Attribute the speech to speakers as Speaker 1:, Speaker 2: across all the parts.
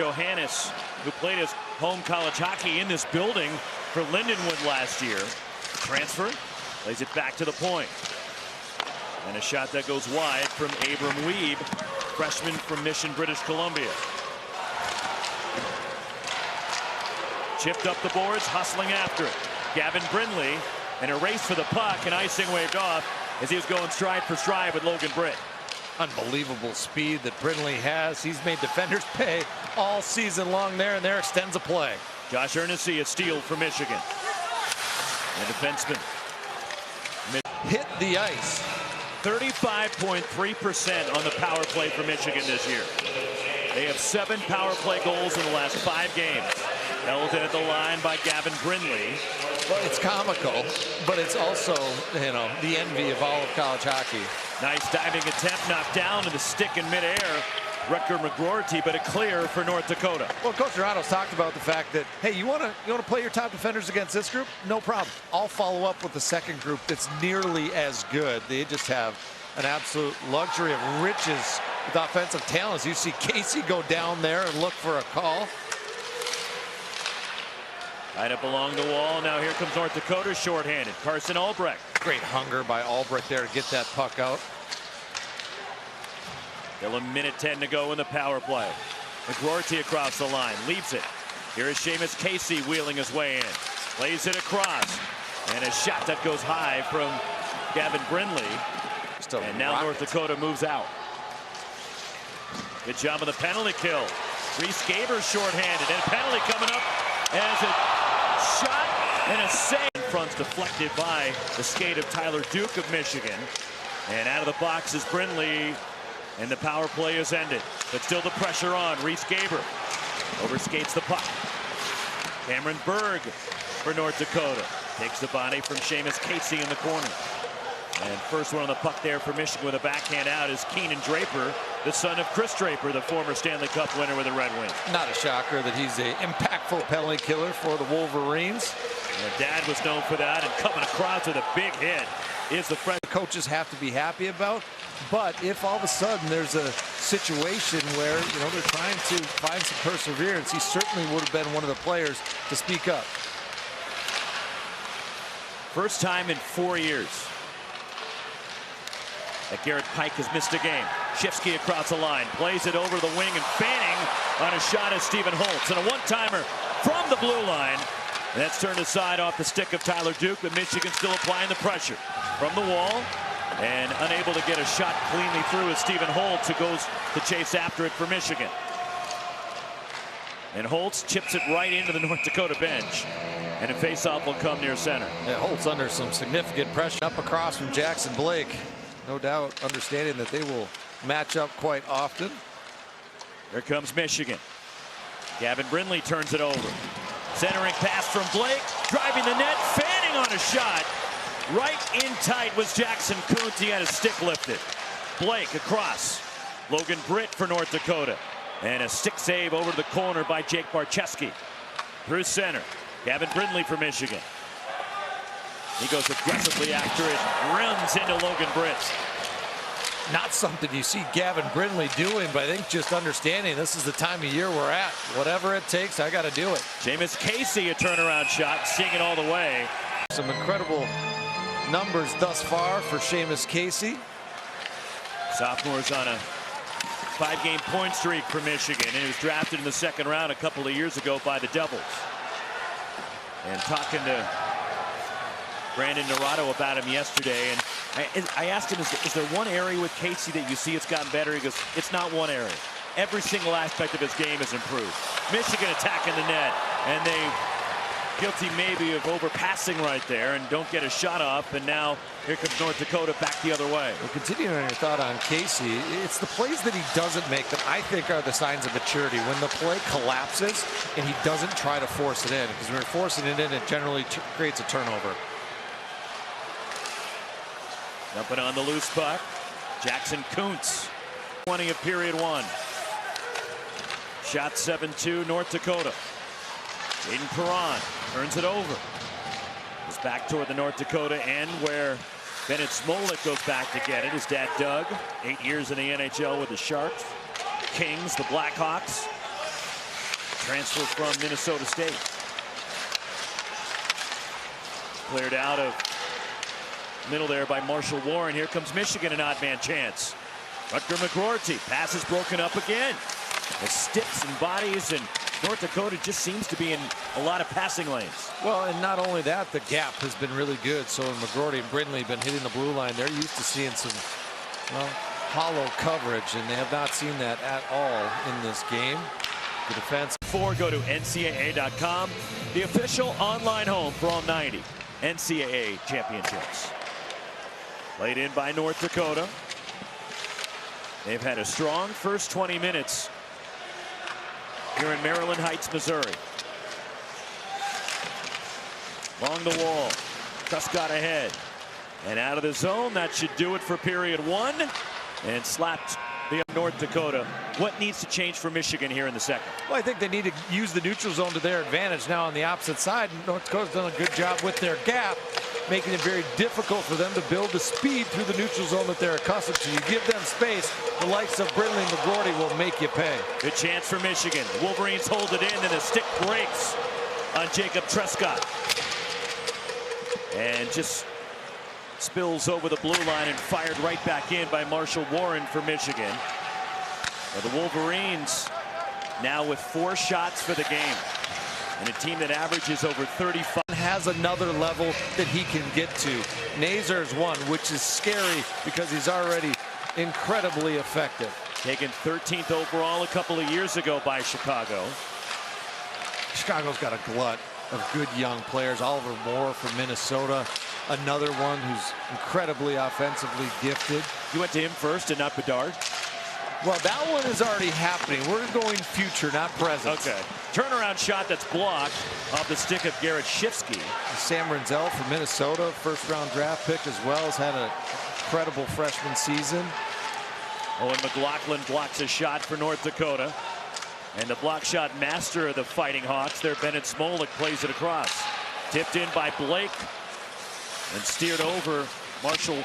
Speaker 1: Johannes, who played his home college hockey in this building for Lindenwood last year. Transfer, plays it back to the point. And a shot that goes wide from Abram Weeb, freshman from Mission, British Columbia. Chipped up the boards, hustling after it. Gavin Brindley, and a race for the puck, and icing waved off as he was going stride for stride with Logan Britt.
Speaker 2: Unbelievable speed that Brindley has. He's made defenders pay all season long there, and there extends a play.
Speaker 1: Josh Ernessy, a steal for Michigan. And defenseman
Speaker 2: hit the ice.
Speaker 1: 35.3% on the power play for Michigan this year. They have 7 power play goals in the last 5 games. Held in at the line by Gavin Brindley.
Speaker 2: Well, it's comical, but it's also, you know, the envy of all of college hockey.
Speaker 1: Nice diving attempt, knocked down to the stick in midair. Rutger McGroarty, but a clear for North Dakota.
Speaker 2: Well, Coach Dorado's talked about the fact that, hey, you want to play your top defenders against this group? No problem. I'll follow up with the second group that's nearly as good. They just have an absolute luxury of riches with offensive talents. You see Casey go down there and look for a call.
Speaker 1: Tied up along the wall. Now here comes North Dakota shorthanded. Carson Albrecht.
Speaker 2: Great hunger by Albrecht there to get that puck out.
Speaker 1: Still a minute 10 to go in the power play. McGroarty across the line, leaves it. Here is Seamus Casey wheeling his way in. Plays it across. And a shot that goes high from Gavin Brindley. And now North Dakota moves out. Good job of the penalty kill. Reese Gaber shorthanded, and a penalty coming up as a shot and a save. In front's deflected by the skate of Tyler Duke of Michigan. And out of the box is Brindley, and the power play is ended. But still the pressure on. Reese Gaber overskates the puck. Cameron Berg for North Dakota takes the body from Seamus Casey in the corner. And first one on the puck there for Michigan with a backhand out is Keenan Draper, the son of Chris Draper, the former Stanley Cup winner with the Red Wings.
Speaker 2: Not a shocker that he's an impactful penalty killer for the Wolverines.
Speaker 1: And Dad was known for that, and coming across with a big hit is the freshman.
Speaker 2: Coaches have to be happy about, but if all of a sudden there's a situation where, you know, they're trying to find some perseverance, he certainly would have been one of the players to speak up.
Speaker 1: First time in 4 years that Garrett Pike has missed a game. Shifsky across the line, plays it over the wing, and fanning on a shot is Stephen Holtz. And a one-timer from the blue line. And that's turned aside off the stick of Tyler Duke, but Michigan still applying the pressure. From the wall, and unable to get a shot cleanly through is Stephen Holtz, who goes to chase after it for Michigan. And Holtz chips it right into the North Dakota bench. And a faceoff will come near center.
Speaker 2: Yeah, Holtz under some significant pressure up across from Jackson Blake. No doubt understanding that they will match up quite often.
Speaker 1: Here comes Michigan. Gavin Brindley turns it over. Centering pass from Blake, driving the net, fanning on a shot. Right in tight was Jackson Kuntz. He had his stick lifted. Blake across. Logan Britt for North Dakota. And a stick save over to the corner by Jake Barcheski. Through center. Gavin Brindley for Michigan. He goes aggressively after it, runs into Logan Britt.
Speaker 2: Not something you see Gavin Brindley doing, but I think just understanding this is the time of year we're at. Whatever it takes, I got to do it.
Speaker 1: Seamus Casey, a turnaround shot, seeing it all the way.
Speaker 2: Some incredible numbers thus far for Seamus Casey.
Speaker 1: Sophomore's on a 5-game point streak for Michigan, and he was drafted in the 2nd round a couple of years ago by the Devils. And talking to Brandon Dorado about him yesterday, and I asked him, is there one area with Casey that you see it's gotten better? He goes, it's not one area. Every single aspect of his game has improved. Michigan attacking the net, and they guilty maybe of overpassing right there and don't get a shot off, and now here comes North Dakota back the other way.
Speaker 2: Well, continuing on your thought on Casey, it's the plays that he doesn't make that I think are the signs of maturity. When the play collapses and he doesn't try to force it in, because when you're forcing it in, it generally creates a turnover.
Speaker 1: Jumping on the loose puck, Jackson Kuntz. 20 of period 1. Shot 7-2 North Dakota. Aiden Perron turns it over. It's back toward the North Dakota end where Bennett Smolik goes back to get it. His dad Doug, 8 years in the NHL with the Sharks. Kings, the Blackhawks. transfer from Minnesota State. Cleared out of middle there by Marshall Warren. Here comes Michigan, an odd man chance. Rutger McGroarty, pass is broken up again. It sticks and bodies, and North Dakota just seems to be in a lot of passing lanes.
Speaker 2: Well, and not only that, the gap has been really good. So McGroarty and Brindley have been hitting the blue line. They're used to seeing some, well, hollow coverage, and they have not seen that at all in this game. The defense.
Speaker 1: Go to NCAA.com, the official online home for all 90 NCAA championships. Played in by North Dakota. They've had a strong first 20 minutes here in Maryland Heights, Missouri. Along the wall, Prescott ahead. And out of the zone, that should do it for period one. And slapped the North Dakota. What needs to change for Michigan here in the second?
Speaker 2: Well, I think they need to use the neutral zone to their advantage now on the opposite side. North Dakota's done a good job with their gap, making it very difficult for them to build the speed through the neutral zone that they're accustomed to. You give them space, the likes of Brindley and McGroarty will make you pay.
Speaker 1: Good chance for Michigan. The Wolverines hold it in, and the stick breaks on Jacob Prescott. And just spills over the blue line and fired right back in by Marshall Warren for Michigan. Well, the Wolverines now with 4 shots for the game. And a team that averages over 35.
Speaker 2: Has another level that he can get to. Nazar's one, which is scary because he's already incredibly effective.
Speaker 1: Taken 13th overall a couple of years ago by Chicago.
Speaker 2: Chicago's got a glut of good young players. Oliver Moore from Minnesota, another one who's incredibly offensively gifted.
Speaker 1: You went to him first and not Bedard?
Speaker 2: Well, that one is already happening. We're going future, not present.
Speaker 1: Okay. Turnaround shot that's blocked off the stick of Garrett Shifsky.
Speaker 2: Sam Renzel from Minnesota, first-round draft pick as well, has had an incredible freshman season.
Speaker 1: Owen McLaughlin blocks a shot for North Dakota. And the block shot master of the Fighting Hawks there, Bennett Smolik, plays it across. Tipped in by Blake and steered over Marshall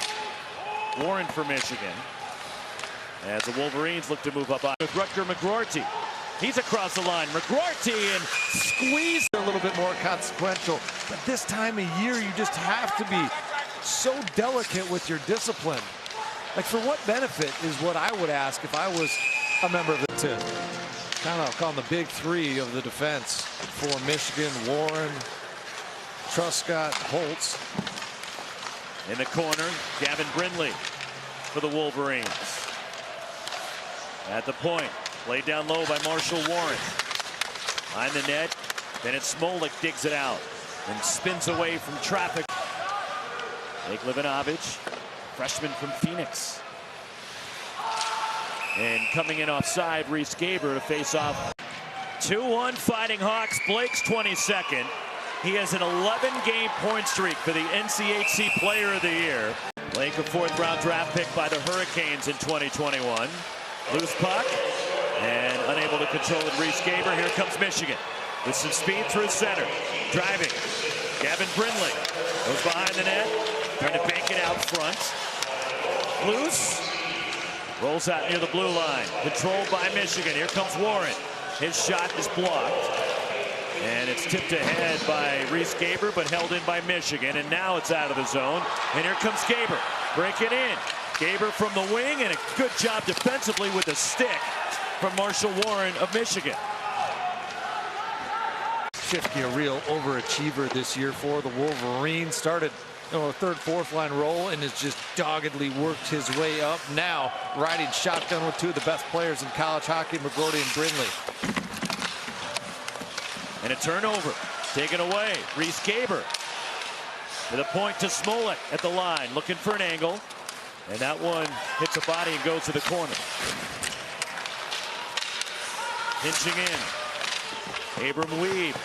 Speaker 1: Warren for Michigan. As the Wolverines look to move up with Rutger McGroarty. He's across the line. McGroarty and squeeze.
Speaker 2: A little bit more consequential. But this time of year, you just have to be so delicate with your discipline. Like, for what benefit is what I would ask if I was a member of the team. Kind of calling the big three of the defense for Michigan: Warren, Truscott, Holtz.
Speaker 1: In the corner, Gavin Brindley for the Wolverines. At the point, played down low by Marshall Warren. Behind the net, Bennett Smolik digs it out and spins away from traffic. Jake Livanovich, freshman from Phoenix. And coming in offside, Reese Gaber to face off. 2-1 Fighting Hawks. Blake's 22nd. He has an 11-game point streak for the NCHC Player of the Year. Blake, a 4th-round draft pick by the Hurricanes in 2021. Loose puck and unable to control it. Reese Gaber. Here comes Michigan with some speed through center. Driving. Gavin Brindley goes behind the net, trying to bank it out front. Loose. Rolls out near the blue line. Controlled by Michigan. Here comes Warren. His shot is blocked. And it's tipped ahead by Reese Gaber, but held in by Michigan. And now it's out of the zone. And here comes Gaber. Breaking in. Gaber from the wing, and a good job defensively with a stick from Marshall Warren of Michigan.
Speaker 2: Shifty, a real overachiever this year for the Wolverines. Started a 3rd, 4th line role and has just doggedly worked his way up. Now riding shotgun with 2 of the best players in college hockey, McGroarty and Brindley.
Speaker 1: And a turnover taken away. Reese Gaber to the point to Smolik at the line, looking for an angle. And that one hits a body and goes to the corner. Pinching in. Abram Weed,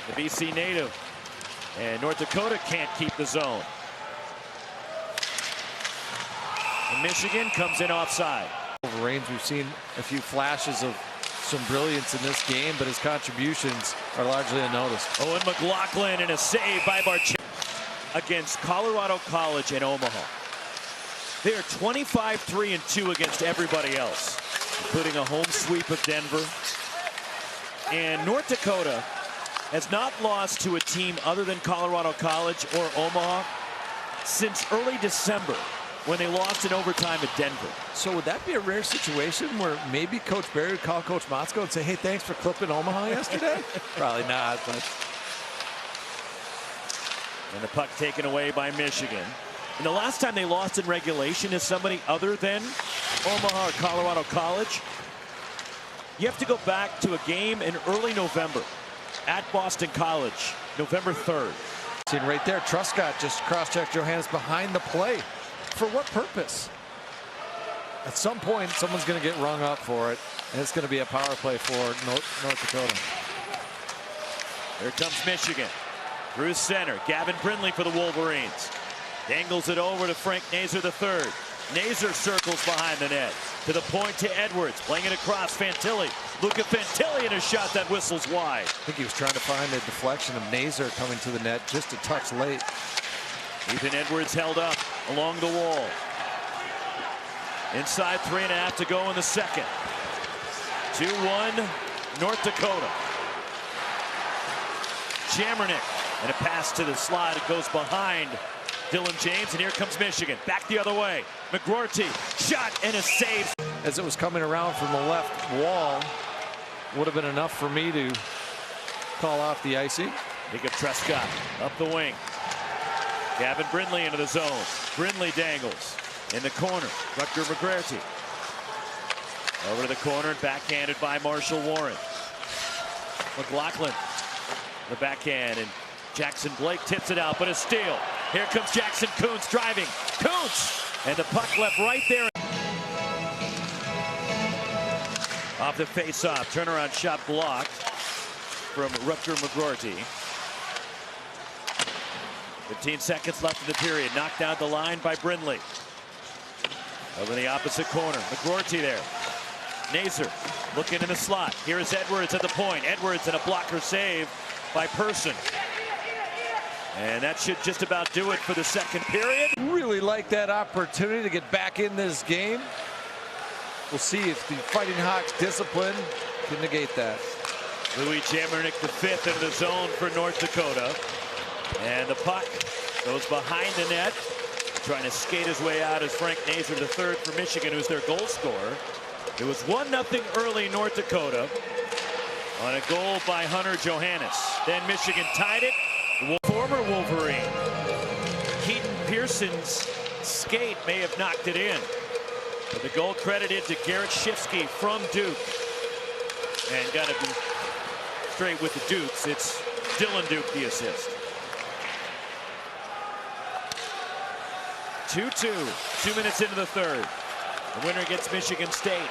Speaker 1: the BC native. And North Dakota can't keep the zone. And Michigan comes in offside.
Speaker 2: Wolverines, we've seen a few flashes of some brilliance in this game, but his contributions are largely unnoticed.
Speaker 1: Owen McLaughlin and a save by Barch against Colorado College in Omaha. They are 25-3-2 against everybody else, including a home sweep of Denver. And North Dakota has not lost to a team other than Colorado College or Omaha since early December, when they lost in overtime at Denver.
Speaker 2: So would that be a rare situation where maybe Coach Barry would call Coach Motzko and say, hey, thanks for clipping Omaha yesterday? Probably not, but.
Speaker 1: And the puck taken away by Michigan. And the last time they lost in regulation is somebody other than Omaha or Colorado College. You have to go back to a game in early November at Boston College, November 3rd.
Speaker 2: Seen right there, Truscott just cross-checked Johannes behind the play. For what purpose? At some point, someone's going to get rung up for it, and it's going to be a power play for North Dakota.
Speaker 1: Here comes Michigan. Through center, Gavin Brindley for the Wolverines. Dangles it over to Frank Nazer III. Nazer circles behind the net. To the point to Edwards, playing it across Fantilli. Luca Fantilli in a shot that whistles wide.
Speaker 2: I think he was trying to find a deflection of Nazer coming to the net just a touch late.
Speaker 1: Ethan Edwards held up along the wall. Inside 3.5 to go in the second. 2-1 North Dakota. Jamernick, and a pass to the slide. It goes behind Dylan James, and here comes Michigan. Back the other way. McGroarty, shot and a save.
Speaker 2: As it was coming around from the left wall, would have been enough for me to call off the icing.
Speaker 1: Think of Truscott up the wing. Gavin Brindley into the zone. Brindley dangles in the corner. Rutger McGroarty over to the corner and backhanded by Marshall Warren. McLaughlin, the backhand, and Jackson Blake tips it out, but a steal. Here comes Jackson Kuntz driving. Kuntz! And the puck left right there. Off the face-off. Turnaround shot blocked from Rutger McGroarty. 15 seconds left in the period. Knocked down the line by Brindley. Over the opposite corner. McGroarty there. Nazer looking in the slot. Here is Edwards at the point. Edwards and a blocker save by Person. And that should just about do it for the second period.
Speaker 2: Really like that opportunity to get back in this game. We'll see if the Fighting Hawks discipline can negate that.
Speaker 1: Louis Jamernick, the fifth into the zone for North Dakota. And the puck goes behind the net. Trying to skate his way out is Frank Nazer, the third for Michigan, who's their goal scorer. It was 1-0 early North Dakota on a goal by Hunter Johannes. Then Michigan tied it. Former Wolverine Keaton Pearson's skate may have knocked it in, but the goal credited to Garrett Shifsky from Duke. And got to be straight with the Dukes. It's Dylan Duke the assist. 2-2, 2 minutes into the third. The winner gets Michigan State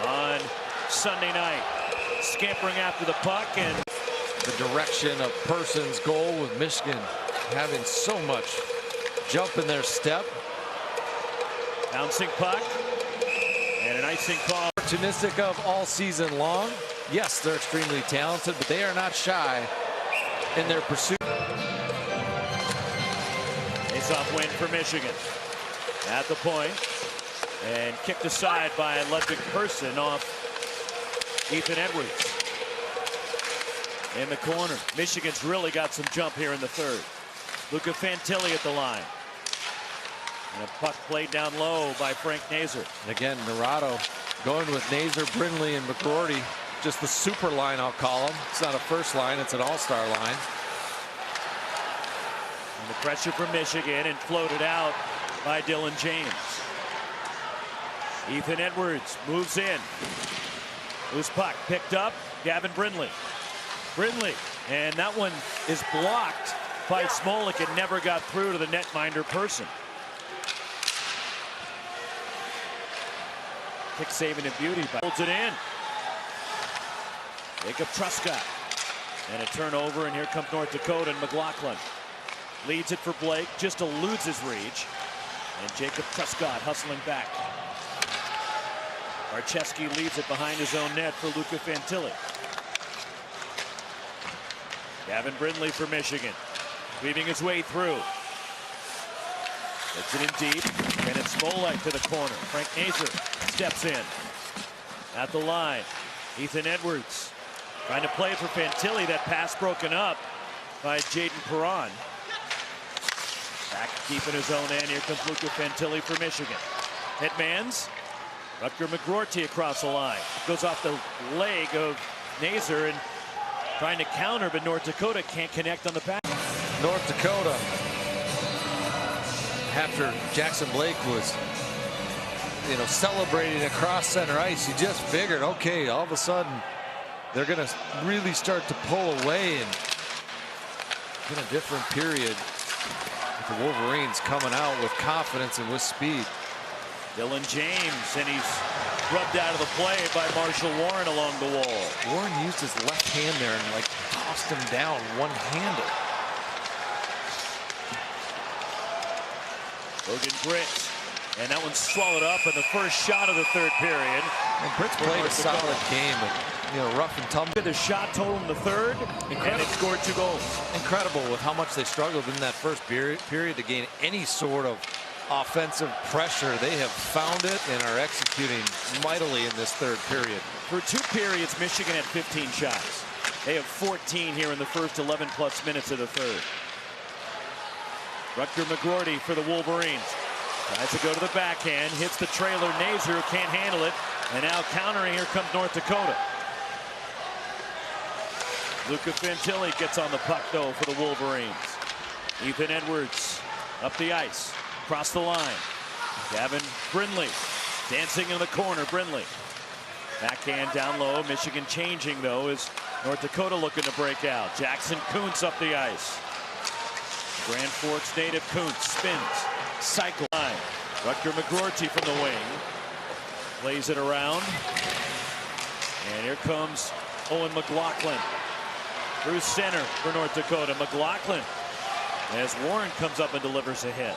Speaker 1: on Sunday night. Scampering after the puck, and
Speaker 2: the direction of Person's goal with Michigan having so much jump in their step.
Speaker 1: Bouncing puck and an icing call.
Speaker 2: Opportunistic of all season long. Yes, they're extremely talented, but they are not shy in their pursuit.
Speaker 1: Face-off win for Michigan. At the point and kicked aside by Ludwig Person off Ethan Edwards. In the corner. Michigan's really got some jump here in the third. Luca Fantilli at the line. And a puck played down low by Frank Nazer.
Speaker 2: And again, Naranjo going with Nazer, Brindley, and McGroarty. Just the super line, I'll call them. It's not a first line, it's an all-star line.
Speaker 1: And the pressure from Michigan and floated out by Dylan James. Ethan Edwards moves in. Loose puck picked up. Gavin Brindley. Brindley, and that one is blocked by Smolik. It never got through to the netminder Person. Kick saving a beauty, but holds it in. Jacob Truscott. And a turnover, and here comes North Dakota, and McLaughlin leads it for Blake, just eludes his reach. And Jacob Truscott hustling back. Archeski leads it behind his own net for Luca Fantilli. Gavin Brindley for Michigan, weaving his way through. Gets it in deep, and it's Smolik to the corner. Frank Nazer steps in. At the line, Ethan Edwards Trying to play for Fantilli. That pass broken up by Jaden Perron. Back deep in his own end. Here comes Luca Fantilli for Michigan. Hitmans. Rutger McGroarty across the line. Goes off the leg of Nazer and trying to counter, but North Dakota can't connect on the pass.
Speaker 2: North Dakota, after Jackson Blake was, celebrating across center ice, you just figured, okay, all of a sudden they're going to really start to pull away, and in a different period, with the Wolverines coming out with confidence and with speed.
Speaker 1: Dylan James, and he's rubbed out of the play by Marshall Warren along the wall.
Speaker 2: Warren used his left hand there and tossed him down one-handed.
Speaker 1: Logan Britt, and that one's swallowed up in the first shot of the third period.
Speaker 2: And Britt's played a solid game, but rough and tumble.
Speaker 1: The shot total in the third, and they scored 2 goals.
Speaker 2: Incredible with how much they struggled in that first period to gain any sort of offensive pressure. They have found it and are executing mightily in this third period.
Speaker 1: For 2 periods, Michigan had 15 shots. They have 14 here in the first 11+ minutes of the third. Rutger McGroarty for the Wolverines. Tries to go to the backhand, hits the trailer. Nazer can't handle it, and now countering. Here comes North Dakota. Luca Fantilli gets on the puck though for the Wolverines. Ethan Edwards up the ice, across the line. Gavin Brindley dancing in the corner. Brindley backhand down low. Michigan changing though as North Dakota looking to break out. Jackson Kuntz up the ice. Grand Forks native Kuntz spins, cycle line. Rutger McGroarty from the wing plays it around, and here comes Owen McLaughlin through center for North Dakota. McLaughlin, as Warren comes up and delivers a hit.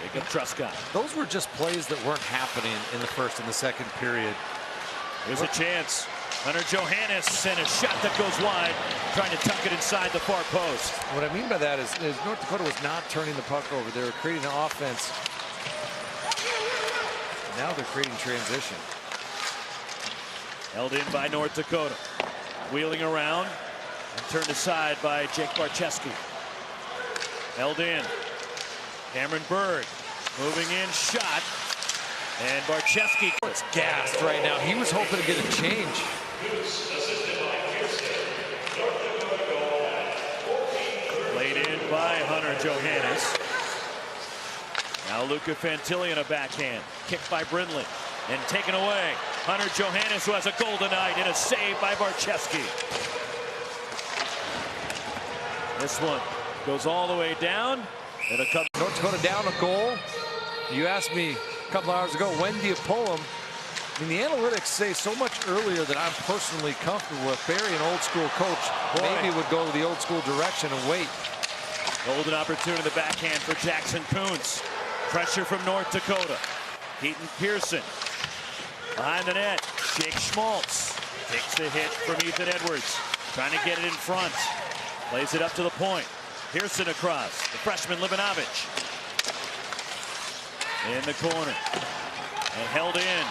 Speaker 1: Jacob Truscott.
Speaker 2: Those were just plays that weren't happening in the first and the second period.
Speaker 1: There's a chance. Hunter Johannes and a shot that goes wide, trying to tuck it inside the far post.
Speaker 2: What I mean by that is North Dakota was not turning the puck over. They were creating an offense. Now they're creating transition.
Speaker 1: Held in by North Dakota. Wheeling around and turned aside by Jake Barczewski. Held in. Cameron Berg moving in, shot. And Barczewski is
Speaker 2: gassed right now. He was hoping to get a change.
Speaker 1: Played in by Hunter Johannes. Now Luca Fantilli in a backhand. Kicked by Brindley and taken away. Hunter Johannes, who has a goal tonight, and a save by Barczewski. This one goes all the way down. It'll come.
Speaker 2: North Dakota down a goal. You asked me a couple hours ago, when do you pull them? I mean, the analytics say so much earlier that I'm personally comfortable with. Barry, an old school coach, maybe would go the old school direction and wait.
Speaker 1: Golden opportunity in the backhand for Jackson Kuntz. Pressure from North Dakota. Keaton Pearson behind the net. Jake Schmaltz takes the hit from Ethan Edwards. Trying to get it in front. Plays it up to the point. Pearson across. The freshman Livanovich in the corner. And held in.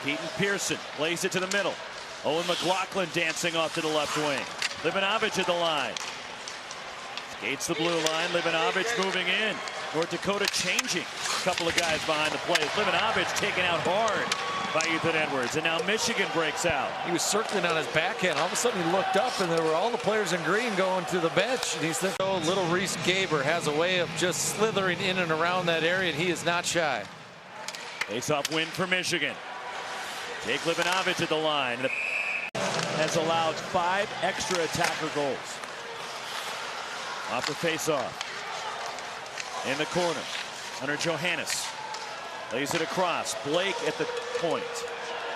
Speaker 1: Keaton Pearson plays it to the middle. Owen McLaughlin dancing off to the left wing. Livanovich at the line. Skates the blue line. Livanovich moving in. North Dakota changing. A couple of guys behind the play. Livanovich taken out hard by Ethan Edwards. And now Michigan breaks out.
Speaker 2: He was circling on his backhand. All of a sudden he looked up and there were all the players in green going to the bench. And he's thinking, oh, little Reese Gaber has a way of just slithering in and around that area, and he is not shy.
Speaker 1: Face-off win for Michigan. Jake Livanovich at the line. Has allowed 5 extra attacker goals. Off the face-off. In the corner. Hunter Johannes lays it across. Blake at the point.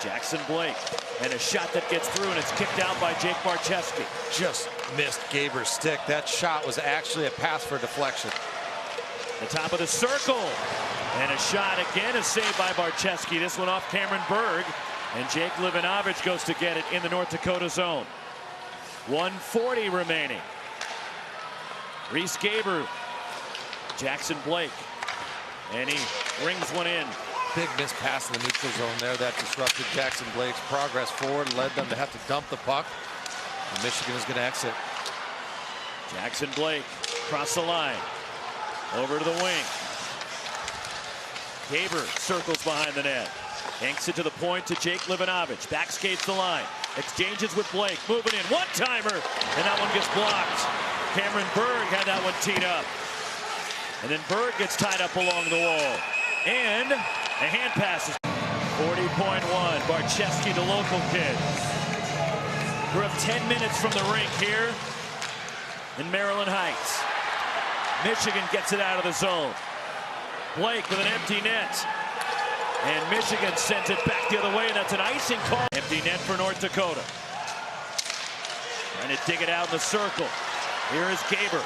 Speaker 1: Jackson Blake. And a shot that gets through, and it's kicked out by Jake Barczewski.
Speaker 2: Just missed Gaber's stick. That shot was actually a pass for deflection.
Speaker 1: The top of the circle. And a shot again, a save by Barczewski. This one off Cameron Berg. And Jake Livanovich goes to get it in the North Dakota zone. 1:40 remaining. Reese Gaber. Jackson Blake. And he rings one in.
Speaker 2: Big missed pass in the neutral zone there. That disrupted Jackson Blake's progress forward, led them to have to dump the puck. And Michigan is going to exit.
Speaker 1: Jackson Blake across the line. Over to the wing. Gaber circles behind the net. Hanks it to the point to Jake Livanovich. Back skates the line. Exchanges with Blake. Moving in. One-timer. And that one gets blocked. Cameron Berg had that one teed up. And then Berg gets tied up along the wall. And a hand passes. 40.1. Barczewski, the local kid. We're up 10 minutes from the rink here in Maryland Heights. Michigan gets it out of the zone. Blake with an empty net. And Michigan sends it back the other way, and that's an icing call. Empty net for North Dakota. Trying to dig it out in the circle. Here is Gaber.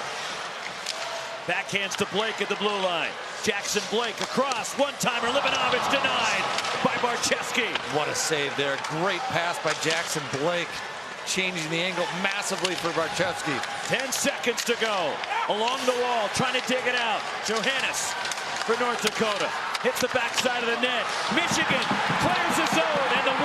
Speaker 1: Backhands to Blake at the blue line. Jackson Blake across. One-timer. Livanovich denied by Barczewski.
Speaker 2: What a save there. Great pass by Jackson Blake. Changing the angle massively for Barczewski.
Speaker 1: 10 seconds to go. Along the wall, trying to dig it out. Johannes for North Dakota. Hits the backside of the net. Michigan clears the zone, and the